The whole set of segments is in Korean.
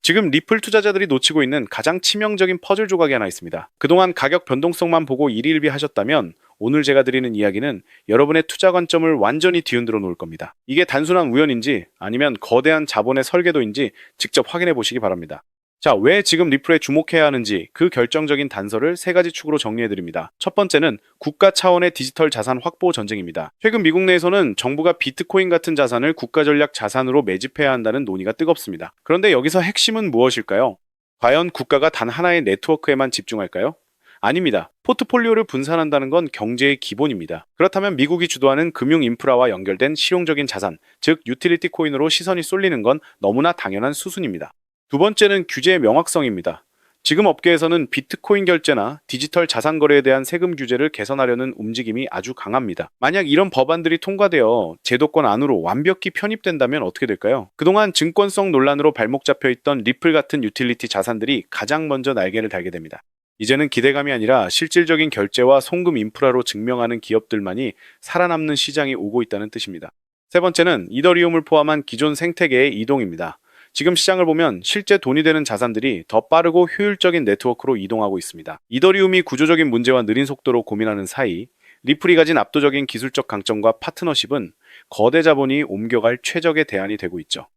지금 리플 투자자들이 놓치고 있는 가장 치명적인 퍼즐 조각이 하나 있습니다. 그동안 가격 변동성만 보고 일희일비 하셨다면 오늘 제가 드리는 이야기는 여러분의 투자 관점을 완전히 뒤흔들어 놓을 겁니다. 이게 단순한 우연인지 아니면 거대한 자본의 설계도인지 직접 확인해 보시기 바랍니다. 자, 왜 지금 리플에 주목해야 하는지 그 결정적인 단서를 세 가지 축으로 정리해 드립니다. 첫 번째는 국가 차원의 디지털 자산 확보 전쟁입니다. 최근 미국 내에서는 정부가 비트코인 같은 자산을 국가 전략 자산으로 매집해야 한다는 논의가 뜨겁습니다. 그런데 여기서 핵심은 무엇일까요? 과연 국가가 단 하나의 네트워크에만 집중할까요? 아닙니다. 포트폴리오를 분산한다는 건 경제의 기본입니다. 그렇다면 미국이 주도하는 금융 인프라와 연결된 실용적인 자산, 즉 유틸리티 코인으로 시선이 쏠리는 건 너무나 당연한 수순입니다. 두 번째는 규제의 명확성입니다. 지금 업계에서는 비트코인 결제나 디지털 자산 거래에 대한 세금 규제를 개선하려는 움직임이 아주 강합니다. 만약 이런 법안들이 통과되어 제도권 안으로 완벽히 편입된다면 어떻게 될까요? 그동안 증권성 논란으로 발목 잡혀 있던 리플 같은 유틸리티 자산들이 가장 먼저 날개를 달게 됩니다. 이제는 기대감이 아니라 실질적인 결제와 송금 인프라로 증명하는 기업들만이 살아남는 시장이 오고 있다는 뜻입니다. 세 번째는 이더리움을 포함한 기존 생태계의 이동입니다. 지금 시장을 보면 실제 돈이 되는 자산들이 더 빠르고 효율적인 네트워크로 이동하고 있습니다. 이더리움이 구조적인 문제와 느린 속도로 고민하는 사이 리플이 가진 압도적인 기술적 강점과 파트너십은 거대 자본이 옮겨갈 최적의 대안이 되고 있죠.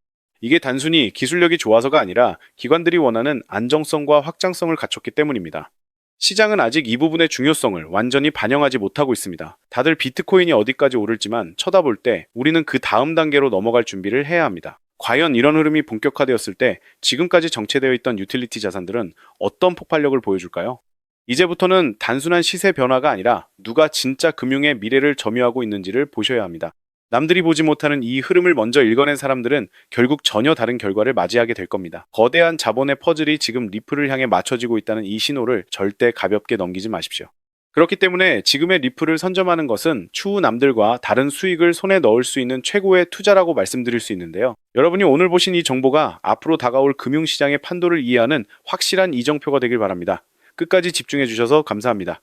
이게 단순히 기술력이 좋아서가 아니라 기관들이 원하는 안정성과 확장성을 갖췄기 때문입니다. 시장은 아직 이 부분의 중요성을 완전히 반영하지 못하고 있습니다. 다들 비트코인이 어디까지 오를지만 쳐다볼 때 우리는 그 다음 단계로 넘어갈 준비를 해야 합니다. 과연 이런 흐름이 본격화되었을 때 지금까지 정체되어 있던 유틸리티 자산들은 어떤 폭발력을 보여줄까요? 이제부터는 단순한 시세 변화가 아니라 누가 진짜 금융의 미래를 점유하고 있는지를 보셔야 합니다. 남들이 보지 못하는 이 흐름을 먼저 읽어낸 사람들은 결국 전혀 다른 결과를 맞이하게 될 겁니다. 거대한 자본의 퍼즐이 지금 리플을 향해 맞춰지고 있다는 이 신호를 절대 가볍게 넘기지 마십시오. 그렇기 때문에 지금의 리플을 선점하는 것은 추후 남들과 다른 수익을 손에 넣을 수 있는 최고의 투자라고 말씀드릴 수 있는데요. 여러분이 오늘 보신 이 정보가 앞으로 다가올 금융시장의 판도를 이해하는 확실한 이정표가 되길 바랍니다. 끝까지 집중해 주셔서 감사합니다.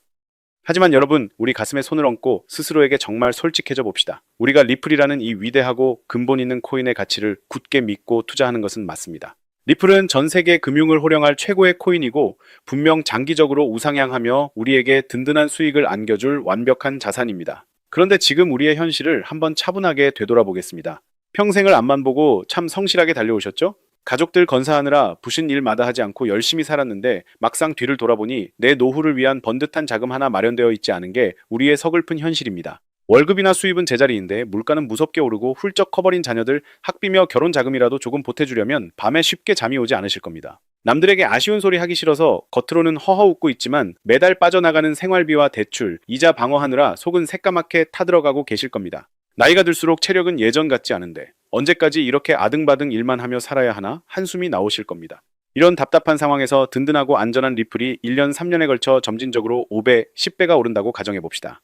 하지만 여러분, 우리 가슴에 손을 얹고 스스로에게 정말 솔직해져 봅시다. 우리가 리플이라는 이 위대하고 근본 있는 코인의 가치를 굳게 믿고 투자하는 것은 맞습니다. 리플은 전 세계 금융을 호령할 최고의 코인이고 분명 장기적으로 우상향하며 우리에게 든든한 수익을 안겨줄 완벽한 자산입니다. 그런데 지금 우리의 현실을 한번 차분하게 되돌아보겠습니다. 평생을 앞만 보고 참 성실하게 달려오셨죠? 가족들 건사하느라 부신 일마다 하지 않고 열심히 살았는데 막상 뒤를 돌아보니 내 노후를 위한 번듯한 자금 하나 마련되어 있지 않은 게 우리의 서글픈 현실입니다. 월급이나 수입은 제자리인데 물가는 무섭게 오르고 훌쩍 커버린 자녀들 학비며 결혼 자금이라도 조금 보태주려면 밤에 쉽게 잠이 오지 않으실 겁니다. 남들에게 아쉬운 소리 하기 싫어서 겉으로는 허허 웃고 있지만 매달 빠져나가는 생활비와 대출, 이자 방어하느라 속은 새까맣게 타들어가고 계실 겁니다. 나이가 들수록 체력은 예전 같지 않은데 언제까지 이렇게 아등바등 일만 하며 살아야 하나 한숨이 나오실 겁니다. 이런 답답한 상황에서 든든하고 안전한 리플이 1년 3년에 걸쳐 점진적으로 5배, 10배가 오른다고 가정해봅시다.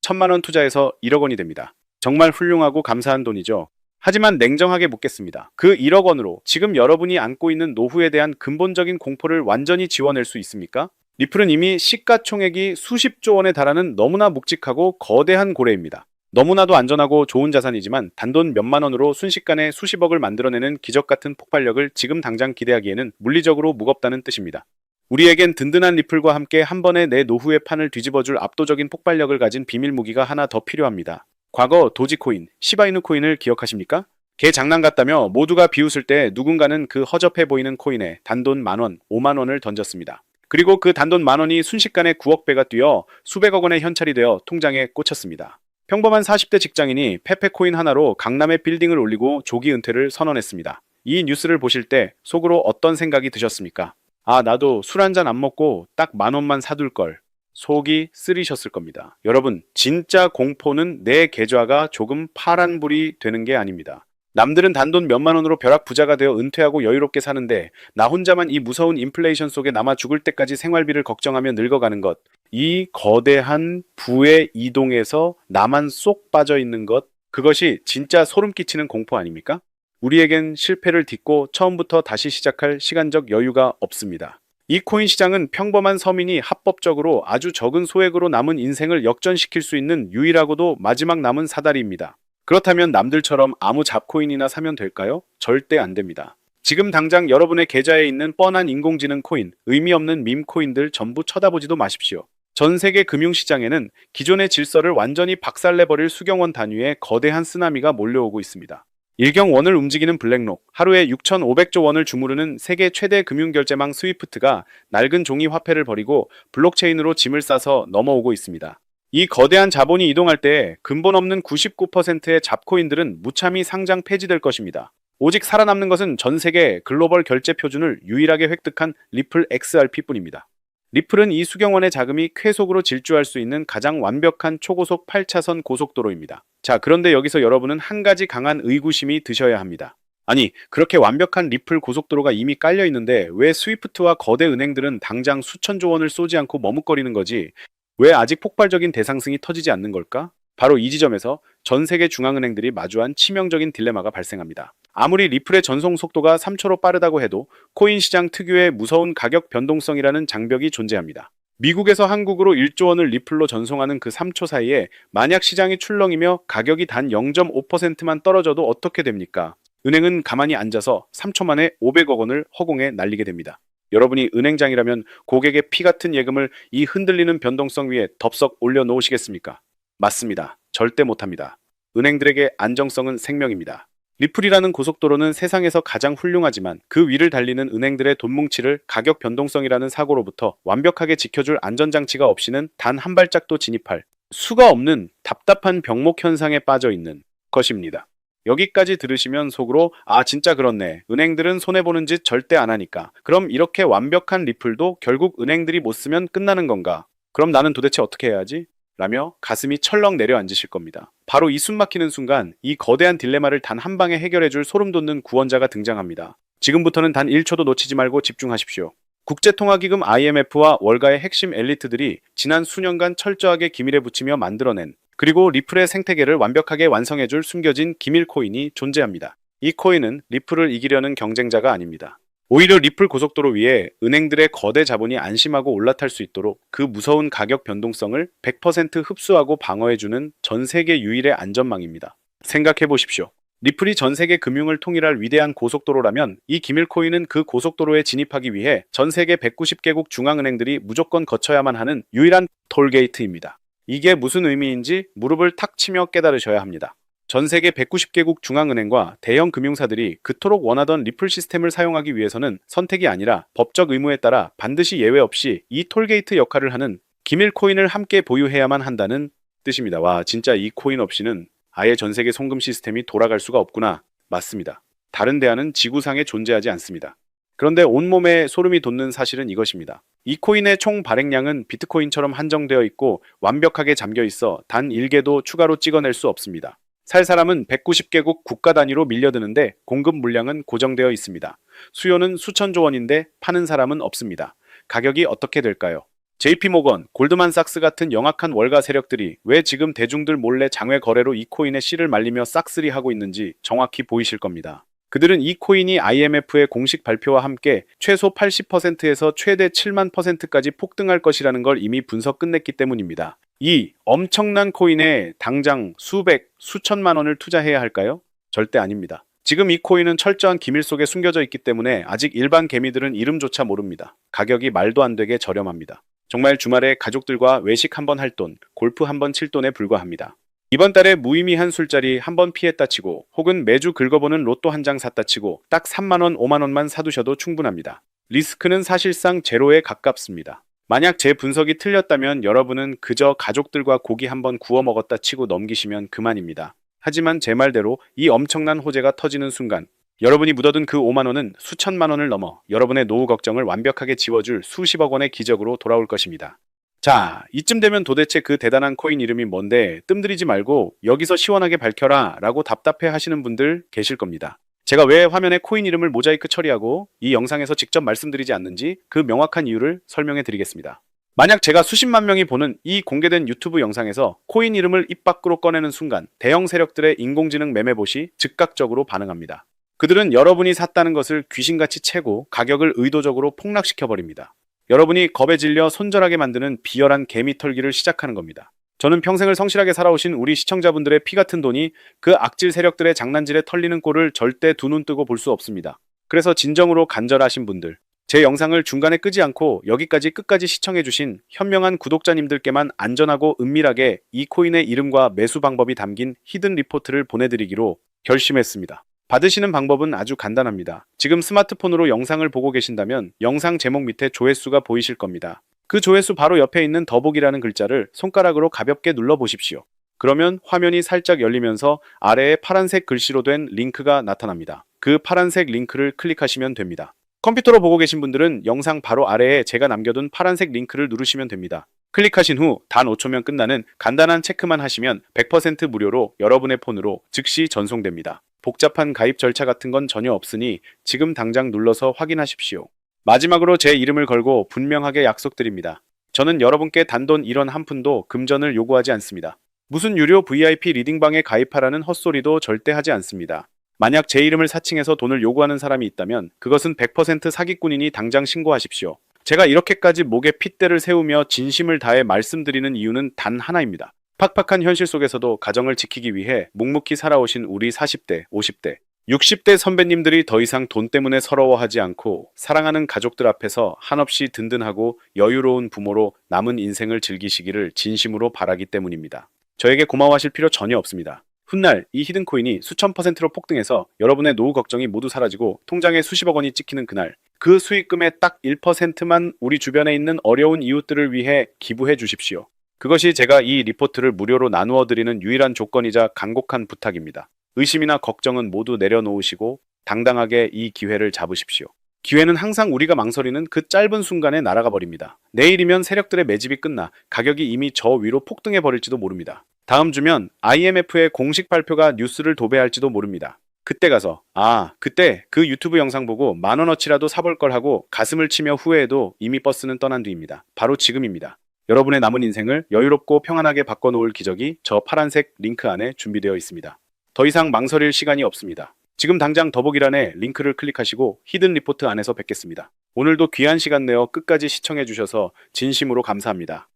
1,000만 원 투자해서 1억 원이 됩니다. 정말 훌륭하고 감사한 돈이죠. 하지만 냉정하게 묻겠습니다. 그 1억 원으로 지금 여러분이 안고 있는 노후에 대한 근본적인 공포를 완전히 지워낼 수 있습니까? 리플은 이미 시가총액이 수십조 원에 달하는 너무나 묵직하고 거대한 고래입니다. 너무나도 안전하고 좋은 자산이지만 단돈 몇만 원으로 순식간에 수십억을 만들어내는 기적같은 폭발력을 지금 당장 기대하기에는 물리적으로 무겁다는 뜻입니다. 우리에겐 든든한 리플과 함께 한 번에 내 노후의 판을 뒤집어줄 압도적인 폭발력을 가진 비밀 무기가 하나 더 필요합니다. 과거 도지코인, 시바이누 코인을 기억하십니까? 개 장난 같다며 모두가 비웃을 때 누군가는 그 허접해 보이는 코인에 단돈 만원, 5만 원을 던졌습니다. 그리고 그 단돈 만원이 순식간에 9억 배가 뛰어 수백억 원의 현찰이 되어 통장에 꽂혔습니다. 평범한 40대 직장인이 페페코인 하나로 강남에 빌딩을 올리고 조기 은퇴를 선언했습니다. 이 뉴스를 보실 때 속으로 어떤 생각이 드셨습니까? 아, 나도 술 한잔 안 먹고 딱 만원만 사둘 걸. 속이 쓰리셨을 겁니다. 여러분, 진짜 공포는 내 계좌가 조금 파란불이 되는 게 아닙니다. 남들은 단돈 몇만 원으로 벼락 부자가 되어 은퇴하고 여유롭게 사는데 나 혼자만 이 무서운 인플레이션 속에 남아 죽을 때까지 생활비를 걱정하며 늙어가는 것. 이 거대한 부의 이동에서 나만 쏙 빠져 있는 것. 그것이 진짜 소름 끼치는 공포 아닙니까? 우리에겐 실패를 딛고 처음부터 다시 시작할 시간적 여유가 없습니다. 이 코인 시장은 평범한 서민이 합법적으로 아주 적은 소액으로 남은 인생을 역전시킬 수 있는 유일하고도 마지막 남은 사다리입니다. 그렇다면 남들처럼 아무 잡코인이나 사면 될까요? 절대 안 됩니다. 지금 당장 여러분의 계좌에 있는 뻔한 인공지능 코인, 의미 없는 밈 코인들 전부 쳐다보지도 마십시오. 전 세계 금융시장에는 기존의 질서를 완전히 박살내버릴 수경원 단위의 거대한 쓰나미가 몰려오고 있습니다. 일경원을 움직이는 블랙록, 하루에 6,500조 원을 주무르는 세계 최대 금융결제망 스위프트가 낡은 종이 화폐를 버리고 블록체인으로 짐을 싸서 넘어오고 있습니다. 이 거대한 자본이 이동할 때 근본 없는 99%의 잡코인들은 무참히 상장 폐지될 것입니다. 오직 살아남는 것은 전 세계 글로벌 결제 표준을 유일하게 획득한 리플 XRP뿐입니다. 리플은 이 수경원의 자금이 쾌속으로 질주할 수 있는 가장 완벽한 초고속 8차선 고속도로입니다. 자, 그런데 여기서 여러분은 한 가지 강한 의구심이 드셔야 합니다. 아니, 그렇게 완벽한 리플 고속도로가 이미 깔려 있는데 왜 스위프트와 거대 은행들은 당장 수천조 원을 쏘지 않고 머뭇거리는 거지? 왜 아직 폭발적인 대상승이 터지지 않는 걸까? 바로 이 지점에서 전 세계 중앙은행들이 마주한 치명적인 딜레마가 발생합니다. 아무리 리플의 전송 속도가 3초로 빠르다고 해도 코인 시장 특유의 무서운 가격 변동성이라는 장벽이 존재합니다. 미국에서 한국으로 1조 원을 리플로 전송하는 그 3초 사이에 만약 시장이 출렁이며 가격이 단 0.5%만 떨어져도 어떻게 됩니까? 은행은 가만히 앉아서 3초 만에 500억 원을 허공에 날리게 됩니다. 여러분이 은행장이라면 고객의 피 같은 예금을 이 흔들리는 변동성 위에 덥석 올려놓으시겠습니까? 맞습니다. 절대 못합니다. 은행들에게 안정성은 생명입니다. 리플이라는 고속도로는 세상에서 가장 훌륭하지만 그 위를 달리는 은행들의 돈뭉치를 가격 변동성이라는 사고로부터 완벽하게 지켜줄 안전장치가 없이는 단 한 발짝도 진입할 수가 없는 답답한 병목 현상에 빠져 있는 것입니다. 여기까지 들으시면 속으로 아 진짜 그렇네. 은행들은 손해보는 짓 절대 안 하니까. 그럼 이렇게 완벽한 리플도 결국 은행들이 못 쓰면 끝나는 건가? 그럼 나는 도대체 어떻게 해야지? 라며 가슴이 철렁 내려앉으실 겁니다. 바로 이 숨막히는 순간 이 거대한 딜레마를 단 한 방에 해결해줄 소름돋는 구원자가 등장합니다. 지금부터는 단 1초도 놓치지 말고 집중하십시오. 국제통화기금 IMF와 월가의 핵심 엘리트들이 지난 수년간 철저하게 기밀에 붙이며 만들어낸 그리고 리플의 생태계를 완벽하게 완성해줄 숨겨진 기밀 코인이 존재합니다. 이 코인은 리플을 이기려는 경쟁자가 아닙니다. 오히려 리플 고속도로 위에 은행들의 거대 자본이 안심하고 올라탈 수 있도록 그 무서운 가격 변동성을 100% 흡수하고 방어해주는 전 세계 유일의 안전망입니다. 생각해 보십시오. 리플이 전 세계 금융을 통일할 위대한 고속도로라면 이 기밀 코인은 그 고속도로에 진입하기 위해 전 세계 190개국 중앙은행들이 무조건 거쳐야만 하는 유일한 톨게이트입니다. 이게 무슨 의미인지 무릎을 탁 치며 깨달으셔야 합니다. 전 세계 190개국 중앙은행과 대형 금융사들이 그토록 원하던 리플 시스템을 사용하기 위해서는 선택이 아니라 법적 의무에 따라 반드시 예외 없이 이 톨게이트 역할을 하는 기밀 코인을 함께 보유해야만 한다는 뜻입니다. 와, 진짜 이 코인 없이는 아예 전 세계 송금 시스템이 돌아갈 수가 없구나. 맞습니다. 다른 대안은 지구상에 존재하지 않습니다. 그런데 온몸에 소름이 돋는 사실은 이것입니다. 이 코인의 총 발행량은 비트코인처럼 한정되어 있고 완벽하게 잠겨 있어 단 1개도 추가로 찍어낼 수 없습니다. 살 사람은 190개국 국가 단위로 밀려드는데 공급 물량은 고정되어 있습니다. 수요는 수천조 원인데 파는 사람은 없습니다. 가격이 어떻게 될까요? JP모건, 골드만삭스 같은 영악한 월가 세력들이 왜 지금 대중들 몰래 장외 거래로 이 코인의 씨를 말리며 싹쓸이 하고 있는지 정확히 보이실 겁니다. 그들은 이 코인이 IMF의 공식 발표와 함께 최소 80%에서 최대 7만%까지 폭등할 것이라는 걸 이미 분석 끝냈기 때문입니다. 이 엄청난 코인에 당장 수백, 수천만 원을 투자해야 할까요? 절대 아닙니다. 지금 이 코인은 철저한 기밀 속에 숨겨져 있기 때문에 아직 일반 개미들은 이름조차 모릅니다. 가격이 말도 안 되게 저렴합니다. 정말 주말에 가족들과 외식 한번 할 돈, 골프 한번 칠 돈에 불과합니다. 이번 달에 무의미한 술자리 한번 피했다 치고 혹은 매주 긁어보는 로또 한 장 샀다 치고 딱 3만원, 5만원만 사두셔도 충분합니다. 리스크는 사실상 제로에 가깝습니다. 만약 제 분석이 틀렸다면 여러분은 그저 가족들과 고기 한번 구워 먹었다 치고 넘기시면 그만입니다. 하지만 제 말대로 이 엄청난 호재가 터지는 순간 여러분이 묻어둔 그 5만원은 수천만 원을 넘어 여러분의 노후 걱정을 완벽하게 지워줄 수십억 원의 기적으로 돌아올 것입니다. 자, 이쯤 되면 도대체 그 대단한 코인 이름이 뭔데 뜸들이지 말고 여기서 시원하게 밝혀라 라고 답답해 하시는 분들 계실 겁니다. 제가 왜 화면에 코인 이름을 모자이크 처리하고 이 영상에서 직접 말씀드리지 않는지 그 명확한 이유를 설명해 드리겠습니다. 만약 제가 수십만 명이 보는 이 공개된 유튜브 영상에서 코인 이름을 입 밖으로 꺼내는 순간 대형 세력들의 인공지능 매매봇이 즉각적으로 반응합니다. 그들은 여러분이 샀다는 것을 귀신같이 채고 가격을 의도적으로 폭락시켜버립니다. 여러분이 겁에 질려 손절하게 만드는 비열한 개미 털기를 시작하는 겁니다. 저는 평생을 성실하게 살아오신 우리 시청자분들의 피 같은 돈이 그 악질 세력들의 장난질에 털리는 꼴을 절대 두 눈 뜨고 볼 수 없습니다. 그래서 진정으로 간절하신 분들, 제 영상을 중간에 끄지 않고 여기까지 끝까지 시청해주신 현명한 구독자님들께만 안전하고 은밀하게 이 코인의 이름과 매수 방법이 담긴 히든 리포트를 보내드리기로 결심했습니다. 받으시는 방법은 아주 간단합니다. 지금 스마트폰으로 영상을 보고 계신다면 영상 제목 밑에 조회수가 보이실 겁니다. 그 조회수 바로 옆에 있는 더보기라는 글자를 손가락으로 가볍게 눌러보십시오. 그러면 화면이 살짝 열리면서 아래에 파란색 글씨로 된 링크가 나타납니다. 그 파란색 링크를 클릭하시면 됩니다. 컴퓨터로 보고 계신 분들은 영상 바로 아래에 제가 남겨둔 파란색 링크를 누르시면 됩니다. 클릭하신 후 단 5초면 끝나는 간단한 체크만 하시면 100% 무료로 여러분의 폰으로 즉시 전송됩니다. 복잡한 가입 절차 같은 건 전혀 없으니 지금 당장 눌러서 확인하십시오. 마지막으로 제 이름을 걸고 분명하게 약속드립니다. 저는 여러분께 단돈 1원 한 푼도 금전을 요구하지 않습니다. 무슨 유료 VIP 리딩방에 가입하라는 헛소리도 절대 하지 않습니다. 만약 제 이름을 사칭해서 돈을 요구하는 사람이 있다면 그것은 100% 사기꾼이니 당장 신고하십시오. 제가 이렇게까지 목에 핏대를 세우며 진심을 다해 말씀드리는 이유는 단 하나입니다. 팍팍한 현실 속에서도 가정을 지키기 위해 묵묵히 살아오신 우리 40대, 50대, 60대 선배님들이 더 이상 돈 때문에 서러워하지 않고 사랑하는 가족들 앞에서 한없이 든든하고 여유로운 부모로 남은 인생을 즐기시기를 진심으로 바라기 때문입니다. 저에게 고마워하실 필요 전혀 없습니다. 훗날 이 히든코인이 수천 %로 폭등해서 여러분의 노후 걱정이 모두 사라지고 통장에 수십억 원이 찍히는 그날, 그 수익금의 딱 1%만 우리 주변에 있는 어려운 이웃들을 위해 기부해 주십시오. 그것이 제가 이 리포트를 무료로 나누어 드리는 유일한 조건이자 간곡한 부탁입니다. 의심이나 걱정은 모두 내려놓으시고 당당하게 이 기회를 잡으십시오. 기회는 항상 우리가 망설이는 그 짧은 순간에 날아가 버립니다. 내일이면 세력들의 매집이 끝나 가격이 이미 저 위로 폭등해 버릴지도 모릅니다. 다음 주면 IMF의 공식 발표가 뉴스를 도배할지도 모릅니다. 그때 가서 그때 그 유튜브 영상 보고 10,000원어치라도 사볼 걸 하고 가슴을 치며 후회해도 이미 버스는 떠난 뒤입니다. 바로 지금입니다. 여러분의 남은 인생을 여유롭고 평안하게 바꿔놓을 기적이 저 파란색 링크 안에 준비되어 있습니다. 더 이상 망설일 시간이 없습니다. 지금 당장 더보기란에 링크를 클릭하시고 히든 리포트 안에서 뵙겠습니다. 오늘도 귀한 시간 내어 끝까지 시청해주셔서 진심으로 감사합니다.